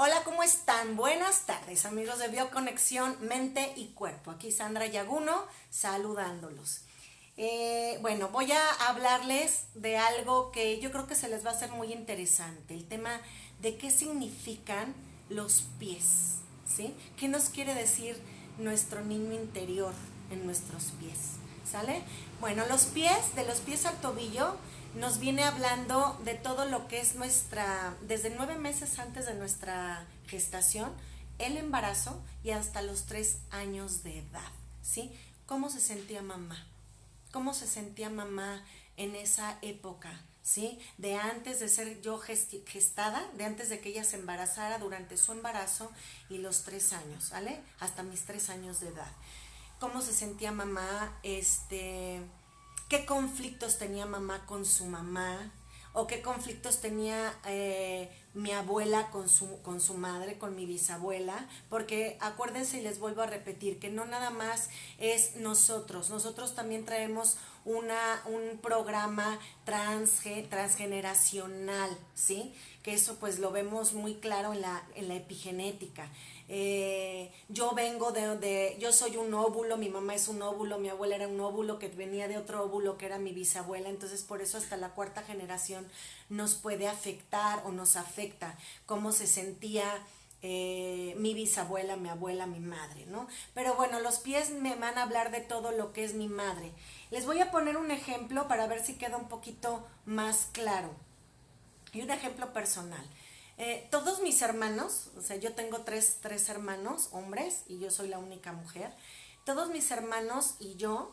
Hola, ¿cómo están? Buenas tardes, amigos de Bioconexión Mente y Cuerpo. Aquí Sandra Yaguno saludándolos. Bueno, voy a hablarles de algo que yo creo que se les va a hacer muy interesante, el tema de qué significan los pies, ¿sí? ¿Qué nos quiere decir nuestro niño interior en nuestros pies? ¿Sale? Bueno, los pies, de los pies al tobillo, nos viene hablando de todo lo que es desde 9 meses antes de nuestra gestación, el embarazo y hasta los 3 años de edad, ¿sí? ¿Cómo se sentía mamá? ¿Cómo se sentía mamá en esa época? ¿Sí? De antes de ser yo gestada, de antes de que ella se embarazara, durante su embarazo y los 3 años, ¿vale? Hasta mis 3 años de edad. ¿Cómo se sentía mamá? ¿Qué conflictos tenía mamá con su mamá? ¿O qué conflictos tenía mi abuela con su madre, con mi bisabuela? Porque acuérdense y les vuelvo a repetir que no nada más es nosotros también traemos un programa transgeneracional, ¿sí? Que eso pues lo vemos muy claro en la epigenética. Yo soy un óvulo, mi mamá es un óvulo, mi abuela era un óvulo que venía de otro óvulo que era mi bisabuela, entonces por eso hasta la cuarta generación nos puede afectar o nos afecta cómo se sentía mi bisabuela, mi abuela, mi madre, ¿no? Pero bueno, los pies me van a hablar de todo lo que es mi madre. Les voy a poner un ejemplo para ver si queda un poquito más claro. Y un ejemplo personal. Todos mis hermanos, o sea, yo tengo tres hermanos, hombres, y yo soy la única mujer. Todos mis hermanos y yo,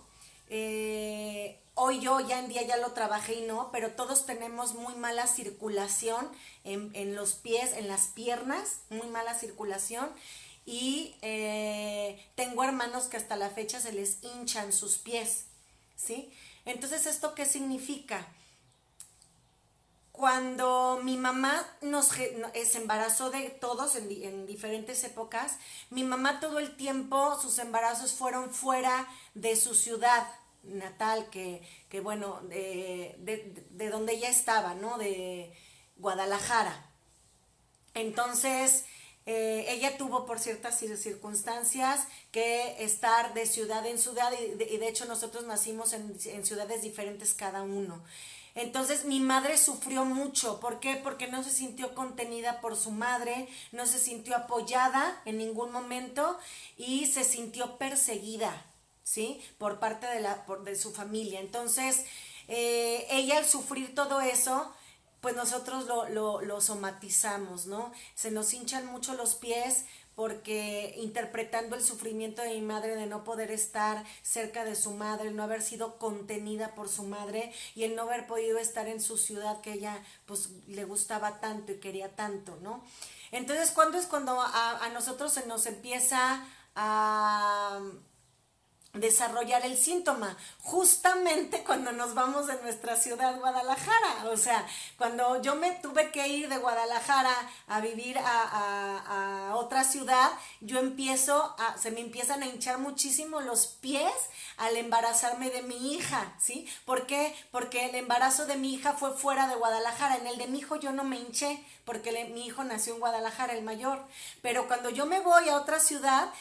hoy yo ya en día ya lo trabajé y no, pero todos tenemos muy mala circulación en los pies, en las piernas, muy mala circulación. Y tengo hermanos que hasta la fecha se les hinchan sus pies, ¿sí? Entonces, ¿esto qué significa? Cuando mi mamá se embarazó de todos en diferentes épocas, mi mamá todo el tiempo, sus embarazos fueron fuera de su ciudad natal, que bueno, de donde ella estaba, ¿no? De Guadalajara. Entonces, ella tuvo por ciertas circunstancias que estar de ciudad en ciudad y de hecho nosotros nacimos en ciudades diferentes cada uno. Entonces mi madre sufrió mucho. ¿Por qué? Porque no se sintió contenida por su madre, no se sintió apoyada en ningún momento y se sintió perseguida, ¿sí? Por parte de su familia. Entonces, ella al sufrir todo eso, pues nosotros lo somatizamos, ¿no? Se nos hinchan mucho los pies porque interpretando el sufrimiento de mi madre de no poder estar cerca de su madre, el no haber sido contenida por su madre y el no haber podido estar en su ciudad que ella pues le gustaba tanto y quería tanto, ¿no? Entonces, ¿cuándo es cuando a nosotros se nos empieza a desarrollar el síntoma? Justamente cuando nos vamos de nuestra ciudad Guadalajara. O sea, cuando yo me tuve que ir de Guadalajara a vivir a otra ciudad, se me empiezan a hinchar muchísimo los pies al embarazarme de mi hija, ¿sí? ¿Por qué? Porque el embarazo de mi hija fue fuera de Guadalajara. En el de mi hijo yo no me hinché porque mi hijo nació en Guadalajara, el mayor. Pero cuando yo me voy a otra ciudad,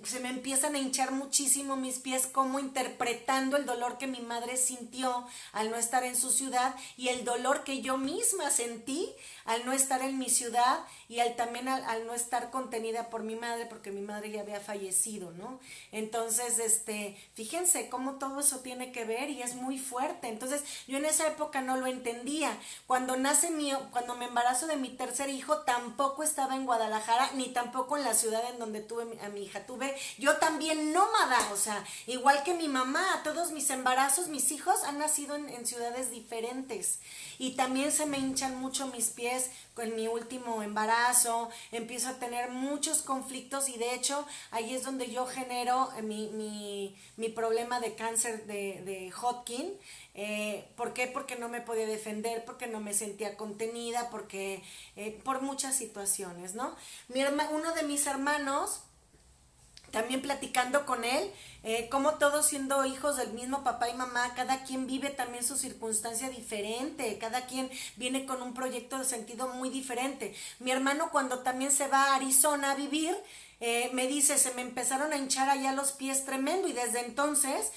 se me empiezan a hinchar muchísimo mis pies, como interpretando el dolor que mi madre sintió al no estar en su ciudad y el dolor que yo misma sentí al no estar en mi ciudad y también al no estar contenida por mi madre, porque mi madre ya había fallecido, ¿no? Entonces, fíjense cómo todo eso tiene que ver y es muy fuerte. Entonces, yo en esa época no lo entendía. Cuando me embarazo de mi tercer hijo, tampoco estaba en Guadalajara, ni tampoco en la ciudad en donde tuve a mi hija. Yo también nómada, o sea, igual que mi mamá, todos mis embarazos, mis hijos han nacido en ciudades diferentes. Y también se me hinchan mucho mis pies con mi último embarazo, empiezo a tener muchos conflictos y de hecho ahí es donde yo genero mi problema de cáncer de Hodgkin. ¿Por qué? Porque no me podía defender, porque no me sentía contenida, por muchas situaciones, ¿no? Uno de mis hermanos también platicando con él, como todos siendo hijos del mismo papá y mamá, cada quien vive también su circunstancia diferente, cada quien viene con un proyecto de sentido muy diferente. Mi hermano cuando también se va a Arizona a vivir, me dice, se me empezaron a hinchar allá los pies tremendo y desde entonces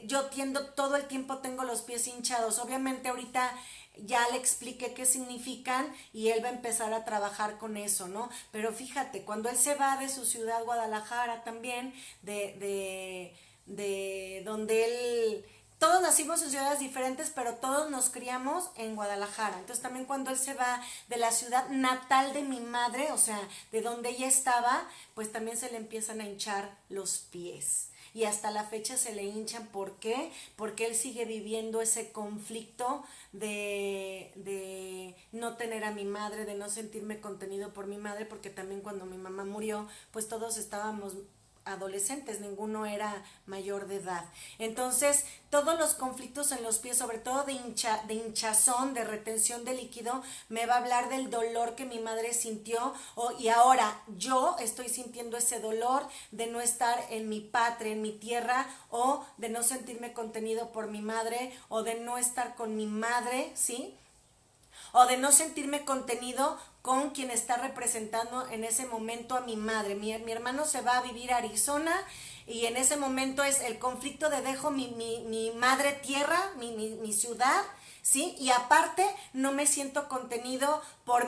yo todo el tiempo tengo los pies hinchados. Obviamente ahorita ya le expliqué qué significan y él va a empezar a trabajar con eso, ¿no? Pero fíjate, cuando él se va de su ciudad, Guadalajara también, de donde él, todos nacimos en ciudades diferentes, pero todos nos criamos en Guadalajara. Entonces también cuando él se va de la ciudad natal de mi madre, o sea, de donde ella estaba, pues también se le empiezan a hinchar los pies. Y hasta la fecha se le hinchan. ¿Por qué? Porque él sigue viviendo ese conflicto de no tener a mi madre, de no sentirme contenido por mi madre, porque también cuando mi mamá murió, pues todos estábamos adolescentes, ninguno era mayor de edad. Entonces, todos los conflictos en los pies, sobre todo de hinchazón, de retención de líquido, me va a hablar del dolor que mi madre sintió y ahora yo estoy sintiendo ese dolor de no estar en mi patria, en mi tierra, o de no sentirme contenido por mi madre, o de no estar con mi madre, ¿sí? O de no sentirme contenido con quien está representando en ese momento a mi madre. Mi hermano se va a vivir a Arizona y en ese momento es el conflicto de dejo mi madre tierra, mi ciudad, ¿sí? Y aparte no me siento contenido por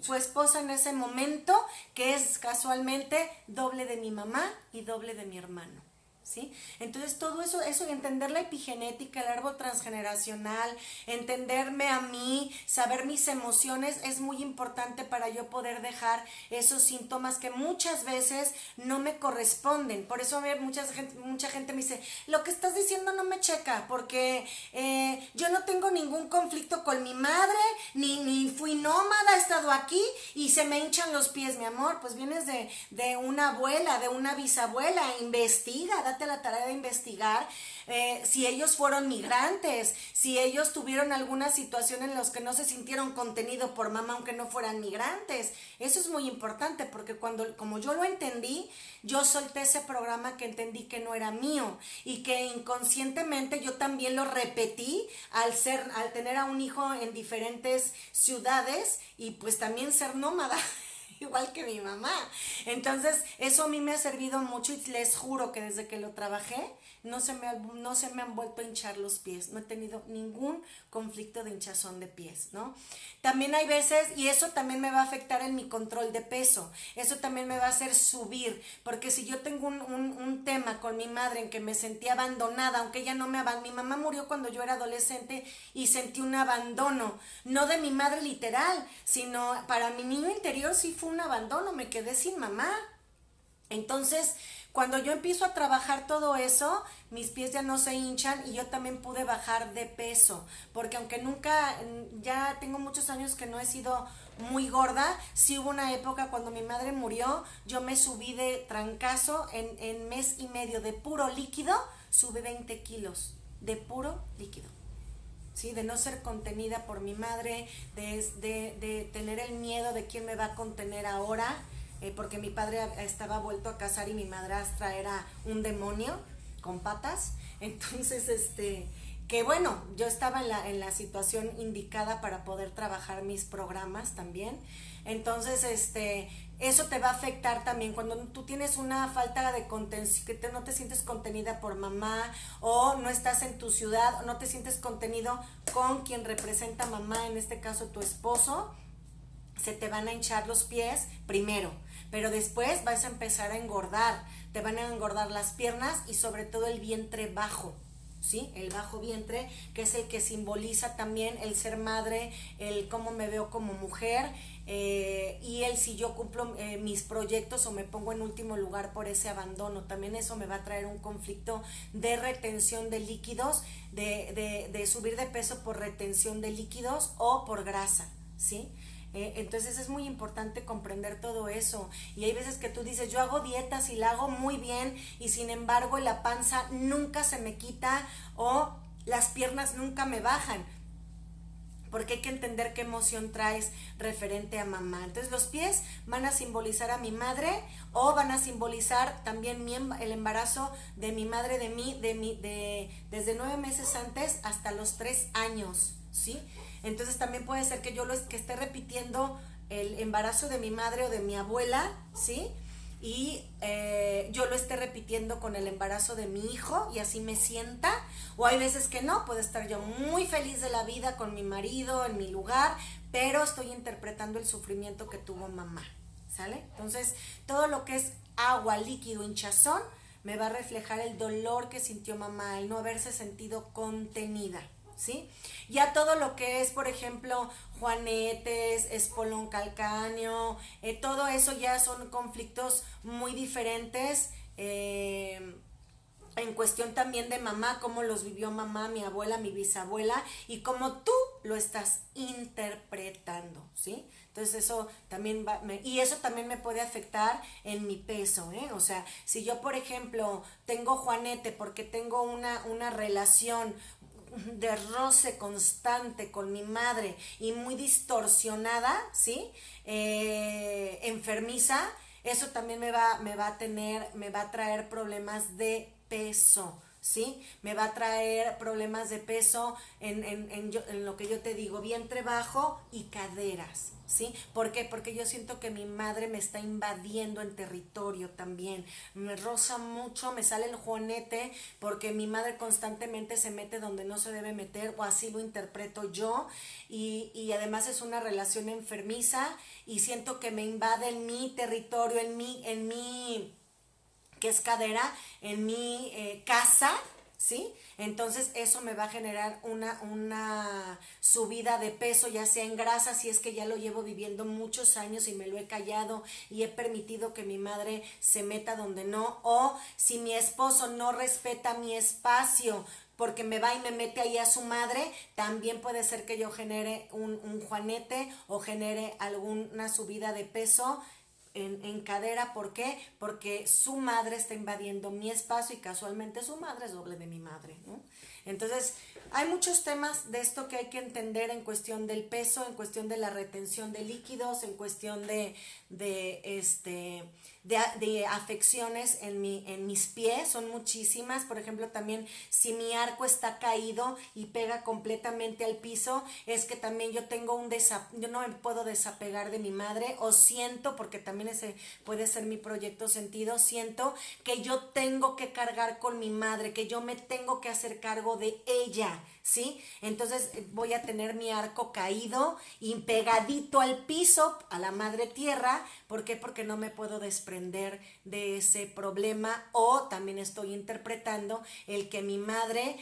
su esposa en ese momento, que es casualmente doble de mi mamá y doble de mi hermano. ¿Sí? Entonces todo eso, entender la epigenética, el árbol transgeneracional, entenderme a mí, saber mis emociones es muy importante para yo poder dejar esos síntomas que muchas veces no me corresponden. Por eso mucha gente me dice, lo que estás diciendo no me checa, porque yo no tengo ningún conflicto con mi madre, ni fui nómada, he estado aquí y se me hinchan los pies, mi amor. Pues vienes de una abuela, de una bisabuela, investiga, date la tarea de investigar si ellos fueron migrantes, si ellos tuvieron alguna situación en la que no se sintieron contenido por mamá aunque no fueran migrantes. Eso es muy importante porque como yo lo entendí, yo solté ese programa que entendí que no era mío y que inconscientemente yo también lo repetí al tener a un hijo en diferentes ciudades y pues también ser nómada. Igual que mi mamá. Entonces, eso a mí me ha servido mucho y les juro que desde que lo trabajé, no se me han vuelto a hinchar los pies. No he tenido ningún conflicto de hinchazón de pies, ¿no? También hay veces, y eso también me va a afectar en mi control de peso. Eso también me va a hacer subir, porque si yo tengo un tema con mi madre en que me sentí abandonada, aunque ella no me abandonó, mi mamá murió cuando yo era adolescente y sentí un abandono, no de mi madre literal, sino para mi niño interior sí fue un abandono, me quedé sin mamá. Entonces, cuando yo empiezo a trabajar todo eso, mis pies ya no se hinchan y yo también pude bajar de peso, porque aunque nunca, ya tengo muchos años que no he sido muy gorda, sí hubo una época cuando mi madre murió, yo me subí de trancazo, en mes y medio de puro líquido, subí 20 kilos de puro líquido. ¿Sí? De no ser contenida por mi madre, de tener el miedo de quién me va a contener ahora, porque mi padre estaba vuelto a casar y mi madrastra era un demonio con patas. Entonces, que bueno, yo estaba en la situación indicada para poder trabajar mis programas también. Entonces, eso te va a afectar también cuando tú tienes una falta de contención, que no te sientes contenida por mamá, o no estás en tu ciudad, o no te sientes contenido con quien representa a mamá, en este caso tu esposo. Se te van a hinchar los pies primero, pero después vas a empezar a engordar, te van a engordar las piernas y sobre todo el vientre bajo. ¿Sí? El bajo vientre, que es el que simboliza también el ser madre, el cómo me veo como mujer, y el si yo cumplo mis proyectos o me pongo en último lugar por ese abandono. También eso me va a traer un conflicto de retención de líquidos, de subir de peso por retención de líquidos o por grasa, ¿sí? Entonces es muy importante comprender todo eso. Y hay veces que tú dices, yo hago dietas y la hago muy bien y sin embargo la panza nunca se me quita o las piernas nunca me bajan. porque hay que entender qué emoción traes referente a mamá. Entonces los pies van a simbolizar a mi madre o van a simbolizar también el embarazo de mi madre, de mí, desde 9 meses antes hasta los 3 años, ¿sí? Entonces también puede ser que yo que esté repitiendo el embarazo de mi madre o de mi abuela, ¿sí? Y yo lo esté repitiendo con el embarazo de mi hijo y así me sienta, o hay veces que no, puedo estar yo muy feliz de la vida con mi marido en mi lugar, pero estoy interpretando el sufrimiento que tuvo mamá, ¿sale? Entonces todo lo que es agua, líquido, hinchazón me va a reflejar el dolor que sintió mamá, el no haberse sentido contenida, ¿sí? Ya todo lo que es, por ejemplo, juanetes, espolón calcáneo, todo eso ya son conflictos muy diferentes, en cuestión también de mamá, cómo los vivió mamá, mi abuela, mi bisabuela, y cómo tú lo estás interpretando, ¿sí? Entonces eso también y eso también me puede afectar en mi peso, ¿eh? O sea, si yo, por ejemplo, tengo juanete porque tengo una relación de roce constante con mi madre y muy distorsionada, ¿sí? Enfermiza, eso también me va a traer problemas de peso, ¿sí? Me va a traer problemas de peso en lo que yo te digo, vientre bajo y caderas, ¿sí? ¿Por qué? Porque yo siento que mi madre me está invadiendo en territorio también, me roza mucho, me sale el juanete porque mi madre constantemente se mete donde no se debe meter, o así lo interpreto yo, y además es una relación enfermiza y siento que me invade en mi territorio, en mi que es cadera, en mi casa, ¿sí? Entonces eso me va a generar una subida de peso, ya sea en grasa, si es que ya lo llevo viviendo muchos años y me lo he callado y he permitido que mi madre se meta donde no, o si mi esposo no respeta mi espacio porque me va y me mete ahí a su madre, también puede ser que yo genere un juanete o genere alguna subida de peso en cadera. ¿Por qué? Porque su madre está invadiendo mi espacio y casualmente su madre es doble de mi madre, ¿no? Entonces, hay muchos temas de esto que hay que entender en cuestión del peso, en cuestión de la retención de líquidos, en cuestión de afecciones en mis pies, son muchísimas. Por ejemplo, también si mi arco está caído y pega completamente al piso, es que también yo no me puedo desapegar de mi madre, o siento, porque también ese puede ser mi proyecto sentido, siento que yo tengo que cargar con mi madre, que yo me tengo que hacer cargo de ella, ¿sí? Entonces voy a tener mi arco caído y pegadito al piso, a la madre tierra. ¿Por qué? Porque no me puedo desprender de ese problema, o también estoy interpretando el que mi madre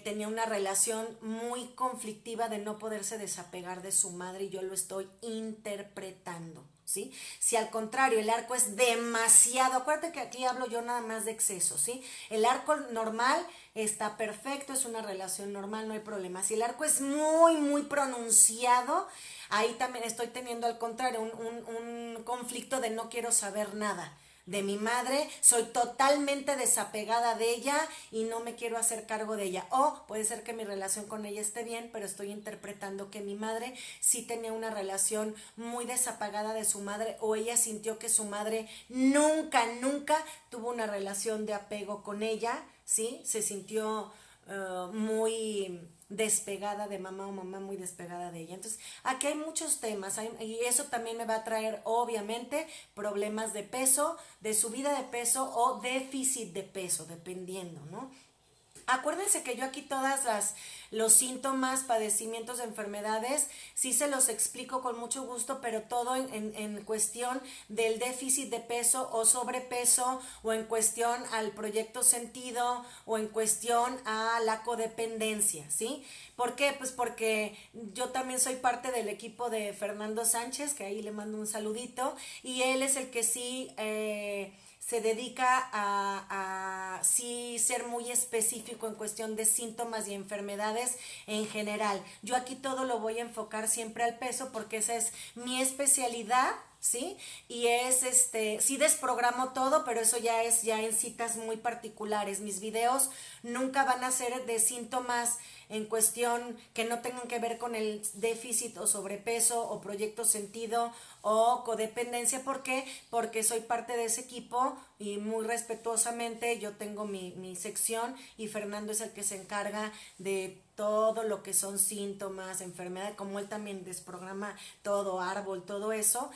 tenía una relación muy conflictiva de no poderse desapegar de su madre y yo lo estoy interpretando, ¿sí? Si al contrario el arco es demasiado, acuérdate que aquí hablo yo nada más de exceso, ¿sí? El arco normal está perfecto, es una relación normal, no hay problema. Si el arco es muy, muy pronunciado, ahí también estoy teniendo al contrario un conflicto de no quiero saber nada de mi madre, soy totalmente desapegada de ella y no me quiero hacer cargo de ella. O puede ser que mi relación con ella esté bien, pero estoy interpretando que mi madre sí tenía una relación muy desapegada de su madre, o ella sintió que su madre nunca tuvo una relación de apego con ella, ¿sí? Se sintió muy despegada de mamá, o mamá muy despegada de ella. Entonces, aquí hay muchos temas, y eso también me va a traer, obviamente, problemas de peso, de subida de peso o déficit de peso, dependiendo, ¿no? Acuérdense que yo aquí los síntomas, padecimientos de enfermedades, sí se los explico con mucho gusto, pero todo en cuestión del déficit de peso o sobrepeso, o en cuestión al proyecto sentido, o en cuestión a la codependencia, ¿sí? ¿Por qué? Pues porque yo también soy parte del equipo de Fernando Sánchez, que ahí le mando un saludito, y él es el que sí se dedica a sí ser muy específico en cuestión de síntomas y enfermedades en general. Yo aquí todo lo voy a enfocar siempre al peso porque esa es mi especialidad, ¿sí? Y sí desprogramo todo, pero eso ya es en citas muy particulares. Mis videos nunca van a ser de síntomas en cuestión que no tengan que ver con el déficit o sobrepeso o proyecto sentido o codependencia. ¿Por qué? Porque soy parte de ese equipo y muy respetuosamente yo tengo mi sección y Fernando es el que se encarga de todo lo que son síntomas, enfermedad, como él también desprograma todo, árbol, todo eso,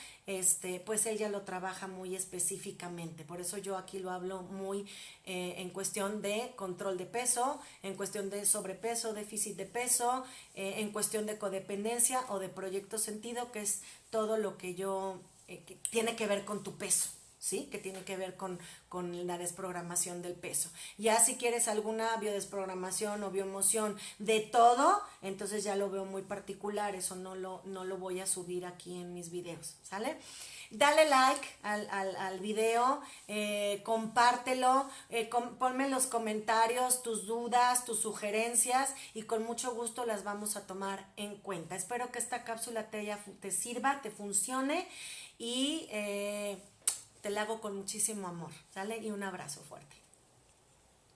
pues él ya lo trabaja muy específicamente. Por eso yo aquí lo hablo muy en cuestión de control de peso, en cuestión de sobrepeso, déficit de peso, en cuestión de codependencia o de proyecto sentido, que es todo lo que que tiene que ver con tu peso. ¿Sí? Que tiene que ver con la desprogramación del peso. Ya si quieres alguna biodesprogramación o bioemoción de todo, entonces ya lo veo muy particular, eso no lo voy a subir aquí en mis videos, ¿sale? Dale like al video, compártelo, ponme en los comentarios tus dudas, tus sugerencias y con mucho gusto las vamos a tomar en cuenta. Espero que esta cápsula te sirva, te funcione y te la hago con muchísimo amor, ¿sale? Y un abrazo fuerte.